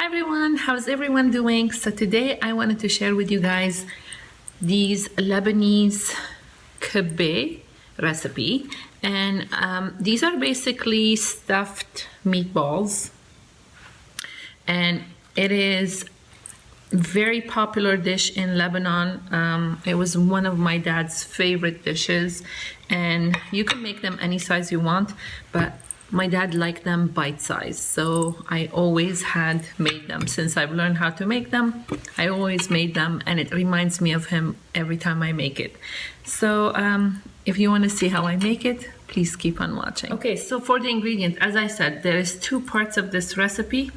everyone, how's everyone doing? So today I wanted to share with you guys these Lebanese Kibbe recipe, and these are basically stuffed meatballs, and it is very popular dish in Lebanon. It was one of my dad's favorite dishes, and you can make them any size you want, but my dad liked them bite size, so I always had made them. Since I've learned how to make them, I always made them, and it reminds me of him every time I make it. So if you want to see how I make it, please keep on watching. Okay, so for the ingredient, as I said, there is two parts of this recipe.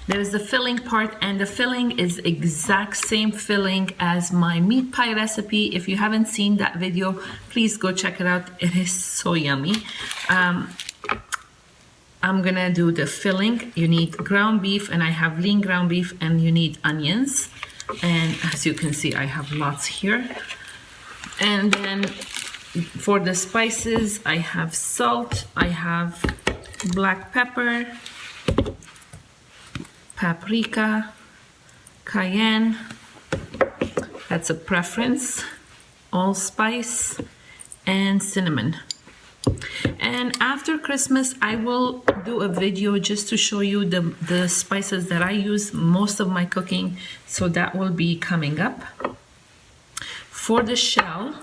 There's the filling part, and the filling is exact same filling as my meat pie recipe. If you haven't seen that video, please go check it out. It is so yummy. I'm gonna do the filling. You need ground beef, and I have lean ground beef, and you need onions. And as you can see, I have lots here. And then for the spices, I have salt, I have black pepper, paprika, cayenne, that's a preference, allspice, and cinnamon. And after Christmas, I will do a video just to show you the spices that I use most of my cooking, so that will be coming up. For the shell,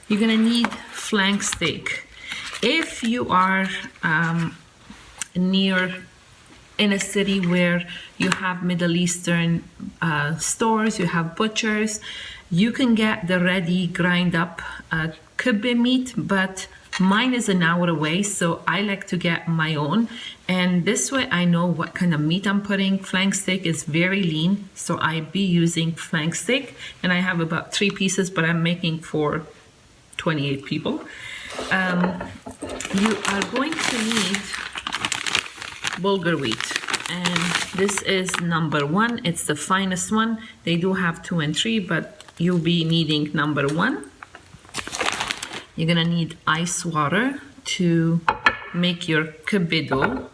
you're gonna need flank steak. If you are in a city where you have Middle Eastern stores, you have butchers, you can get the ready grind up kibbe meat, but mine is an hour away, so I like to get my own, and this way I know what kind of meat I'm putting. Flank steak is very lean, so I'd be using flank steak, and I have about 3 pieces, but I'm making for 28 people. You are going to need Bulgur wheat, and this is number 1. It's the finest one. They do have 2 and 3, but you'll be needing number 1. You're gonna need ice water to make your kibbe dough,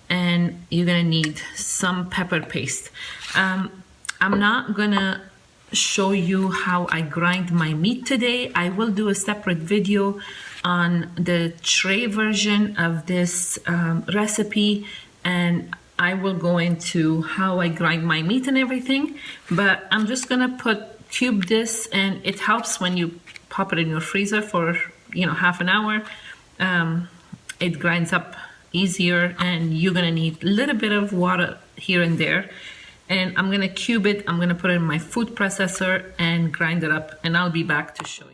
and you're gonna need some pepper paste. I'm not gonna show you how I grind my meat today. I will do a separate video on the tray version of this recipe, and I will go into how I grind my meat and everything, but I'm just gonna cube this, and it helps when you pop it in your freezer for half an hour. It grinds up easier, and you're gonna need a little bit of water here and there, and I'm gonna cube it. I'm gonna put it in my food processor and grind it up, and I'll be back to show you.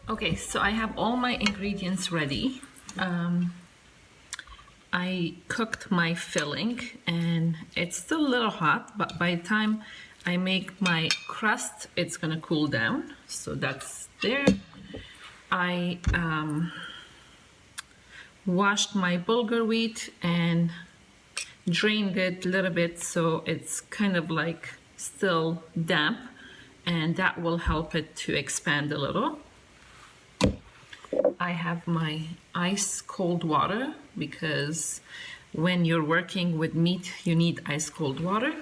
Okay, so I have all my ingredients ready. I cooked my filling, and it's still a little hot, but by the time I make my crust. It's gonna cool down, so that's there. I washed my bulgur wheat and drained it a little bit so it's kind of like still damp, and that will help it to expand a little. I have my ice cold water because when you're working with meat you need ice cold water.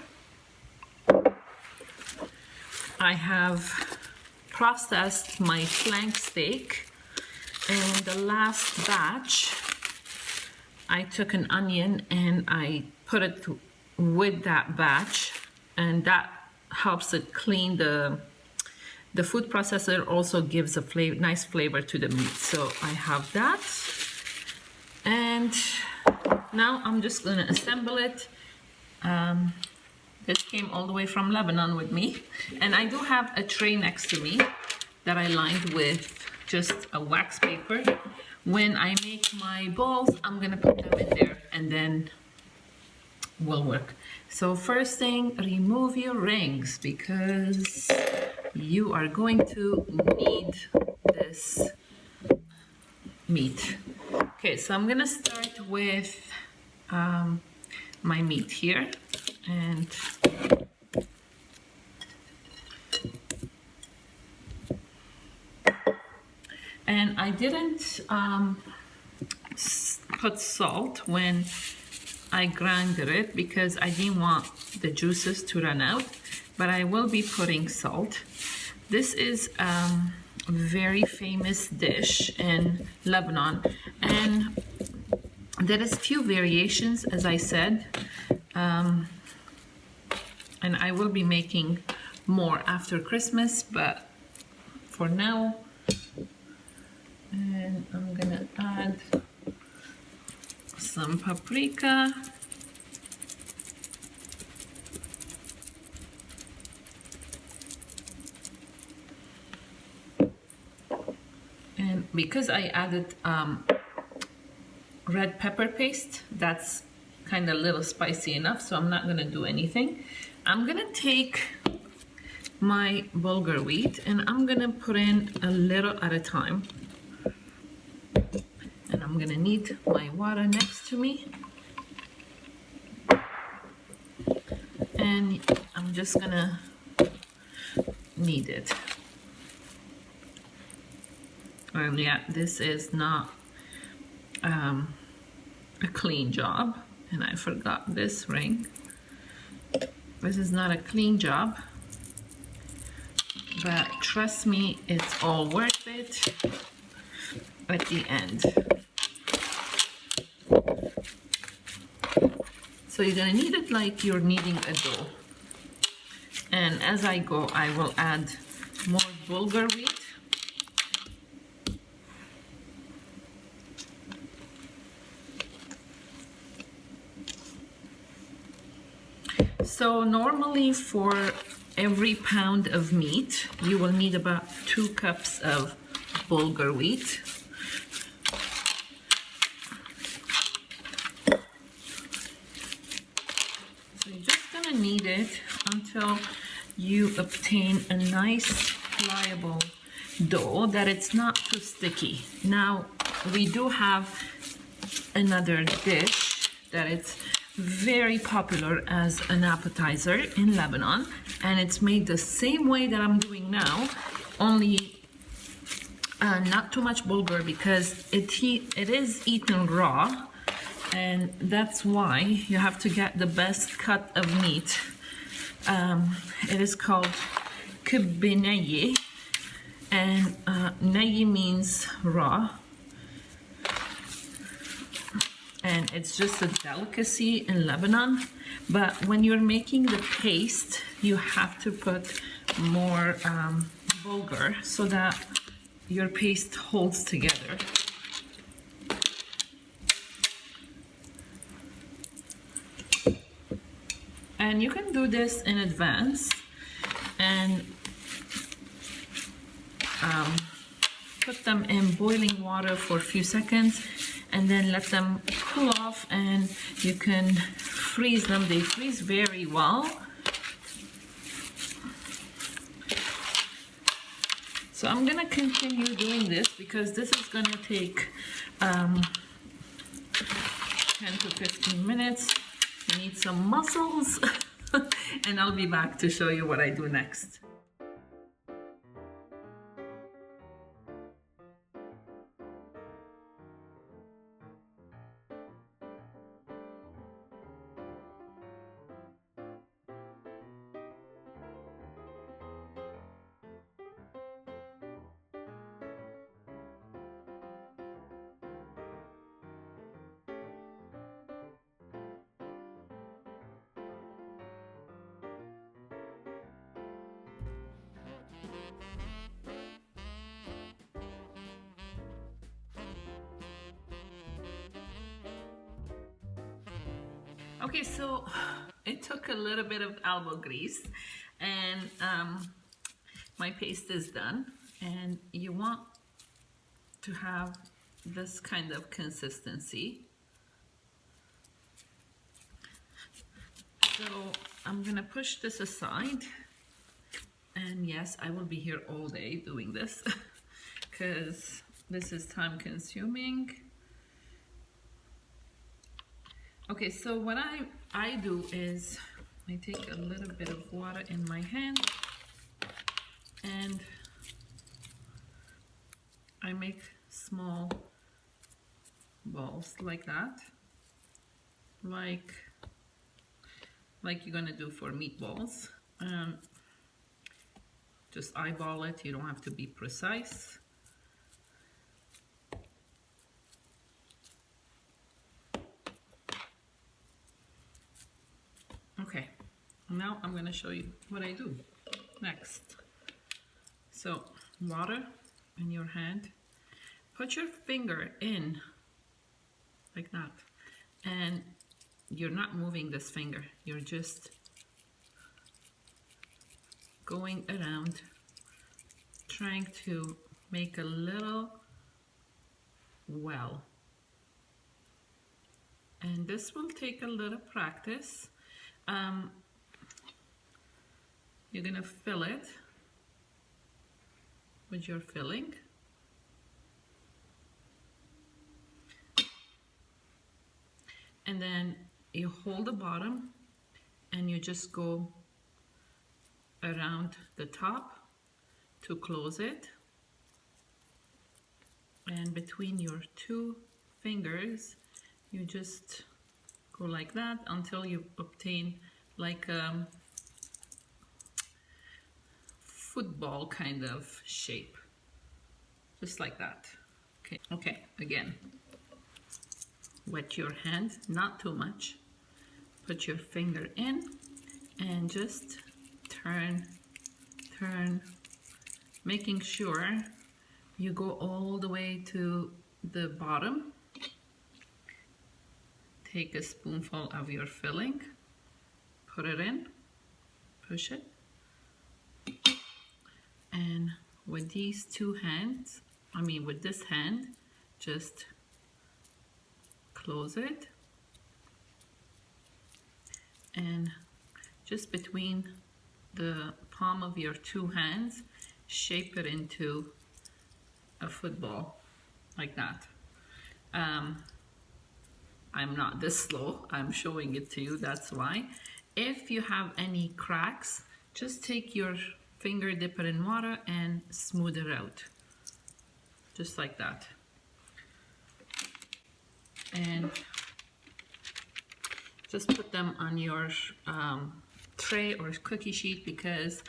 I have processed my flank steak, and the last batch I took an onion and I put it with that batch, and that helps it clean the food processor. Also gives a nice flavor to the meat. So I have that, and now I'm just gonna assemble it. This came all the way from Lebanon with me, and I do have a tray next to me that I lined with just a wax paper. When I make my balls, I'm gonna put them in there and then we'll work. So first thing, remove your rings because you are going to need this meat. Okay, so I'm gonna start with my meat here, and I didn't put salt when I grinded it because I didn't want the juices to run out, but I will be putting salt. This is a very famous dish in Lebanon, and there is few variations, as I said, and I will be making more after Christmas, but for now, and I'm gonna add some paprika, and because I added red pepper paste, that's kind of a little spicy enough, so I'm not gonna do anything. I'm gonna take my bulgur wheat and I'm gonna put in a little at a time, and I'm gonna need my water next to me, and I'm just gonna knead it. And yeah, this is not a clean job, and I forgot this ring. This is not a clean job, but trust me, it's all worth it at the end. So you're gonna knead it like you're kneading a dough, and as I go I will add more bulgur wheat. So normally for every pound of meat, you will need about 2 cups of bulgur wheat. So you're just gonna knead it until you obtain a nice pliable dough that it's not too sticky. Now, we do have another dish that it's very popular as an appetizer in Lebanon, and it's made the same way that I'm doing now, only not too much bulgur because it is eaten raw, and that's why you have to get the best cut of meat. It is called Kibbeh, and nayi means raw. And it's just a delicacy in Lebanon, but when you're making the paste, you have to put more bulgur so that your paste holds together. And you can do this in advance and put them in boiling water for a few seconds, and then let them cool off, and you can freeze them. They freeze very well. So I'm gonna continue doing this because this is gonna take 10 to 15 minutes. You need some muscles and I'll be back to show you what I do next. Okay, so it took a little bit of elbow grease and my paste is done, and you want to have this kind of consistency. So I'm gonna push this aside, and yes, I will be here all day doing this because this is time consuming. Okay, so what I do is I take a little bit of water in my hand and I make small balls like that, like you're gonna do for meatballs. Just eyeball it, you don't have to be precise. Okay, now I'm gonna show you what I do next. So water in your hand, put your finger in like that, and you're not moving this finger, you're just going around trying to make a little well, and this will take a little practice. You're gonna fill it with your filling, and then you hold the bottom and you just go around the top to close it, and between your two fingers you just go like that until you obtain like a football kind of shape, just like that. Okay, again, wet your hand, not too much, put your finger in and just turn, making sure you go all the way to the bottom. Take a spoonful of your filling, put it in, push it, and with these two hands, with this hand, just close it, and just between the palm of your two hands, shape it into a football like that. I'm not this slow, I'm showing it to you, that's why. If you have any cracks, just take your finger, dip it in water and smooth it out, just like that. And just put them on your tray or cookie sheet, because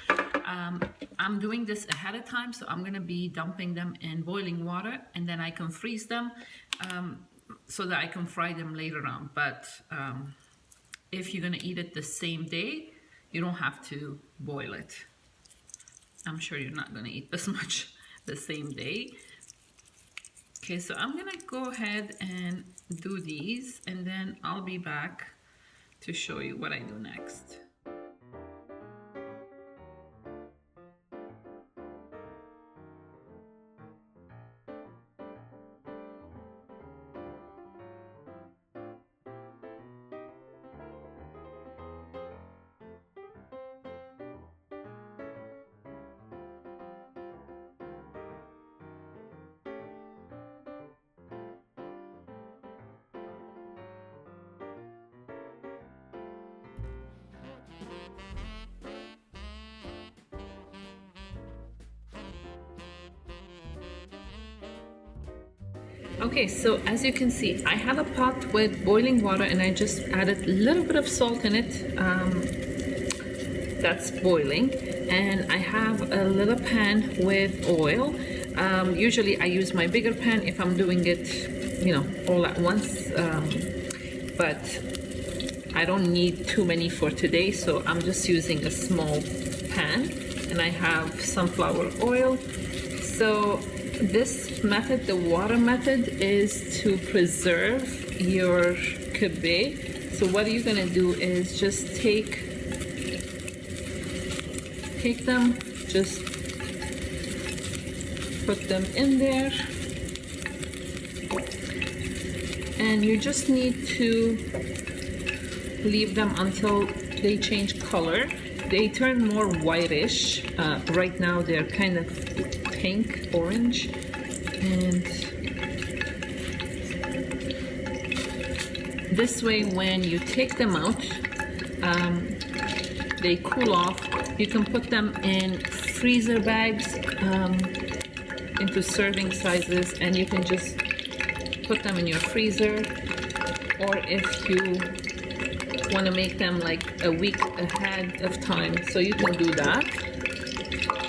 I'm doing this ahead of time, so I'm gonna be dumping them in boiling water, and then I can freeze them so that I can fry them later on. But if you're gonna eat it the same day, you don't have to boil it. I'm sure you're not gonna eat this much the same day. Okay, so I'm gonna go ahead and do these, and then I'll be back to show you what I do next. Okay, so as you can see, I have a pot with boiling water and I just added a little bit of salt in it. That's boiling. And I have a little pan with oil. Usually I use my bigger pan if I'm doing it, all at once. But I don't need too many for today, so I'm just using a small pan. And I have sunflower oil. So this method, the water method, is to preserve your kibbeh. So what you're gonna do is just take them, just put them in there, and you just need to leave them until they change color. They turn more whitish. Right now they're kind of pink, orange, and this way when you take them out, they cool off. You can put them in freezer bags, into serving sizes, and you can just put them in your freezer, or if you want to make them like a week ahead of time, so you can do that.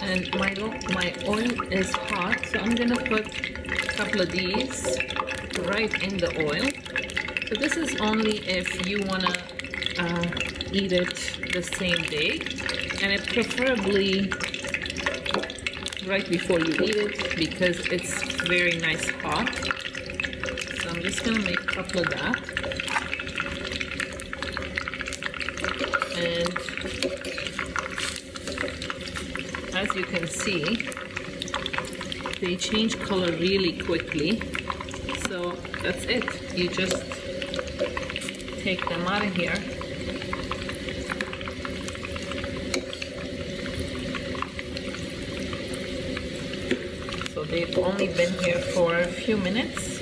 And my oil is hot, so I'm gonna put a couple of these right in the oil. So this is only if you wanna eat it the same day, and it preferably right before you eat it because it's very nice hot. So I'm just gonna make a couple of that. And as you can see, they change color really quickly. So that's it. You just take them out of here. So they've only been here for a few minutes.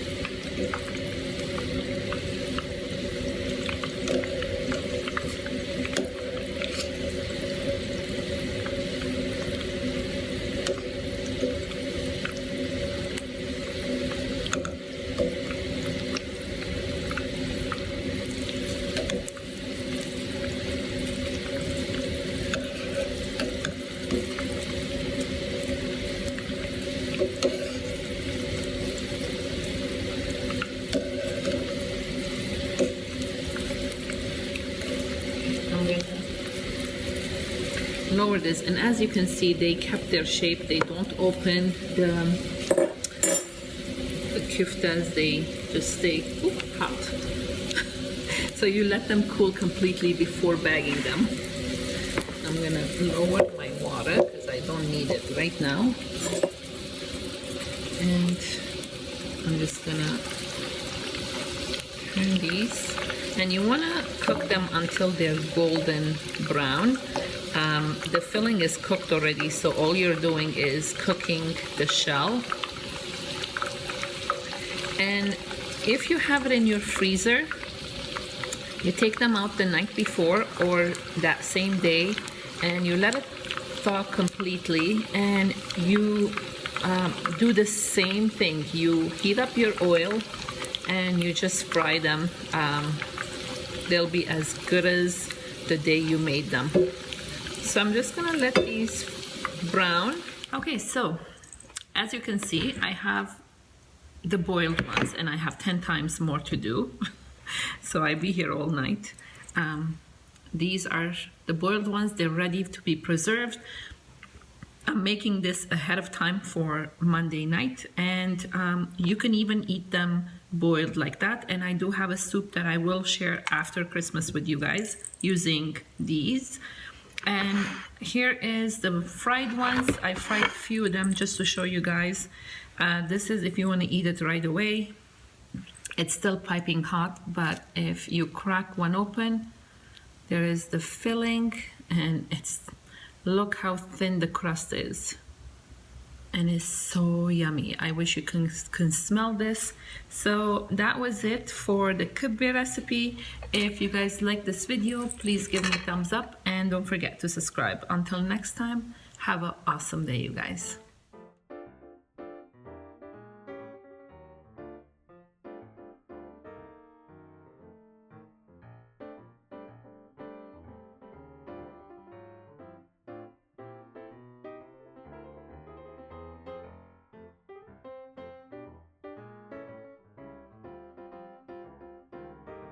Lower this, and as you can see, they kept their shape. They don't open the kiftas, they just stay hot. So you let them cool completely before bagging them. I'm gonna lower my water because I don't need it right now, and I'm just gonna turn these, and you want to cook them until they're golden brown. The filling is cooked already, so all you're doing is cooking the shell. And if you have it in your freezer, you take them out the night before or that same day, and you let it thaw completely, and you do the same thing. You heat up your oil and you just fry them. They'll be as good as the day you made them. So I'm just gonna let these brown. Okay, so as you can see, I have the boiled ones and I have 10 times more to do. So I'll be here all night. These are the boiled ones. They're ready to be preserved. I'm making this ahead of time for Monday night, and you can even eat them boiled like that. And I do have a soup that I will share after Christmas with you guys using these. And here is the fried ones. I fried a few of them just to show you guys. This is if you want to eat it right away. It's still piping hot, but if you crack one open, there is the filling, and look how thin the crust is. And it's so yummy. I wish you can smell this. So that was it for the kibbeh recipe. If you guys like this video, please give me a thumbs up and don't forget to subscribe. Until next time, have an awesome day, you guys.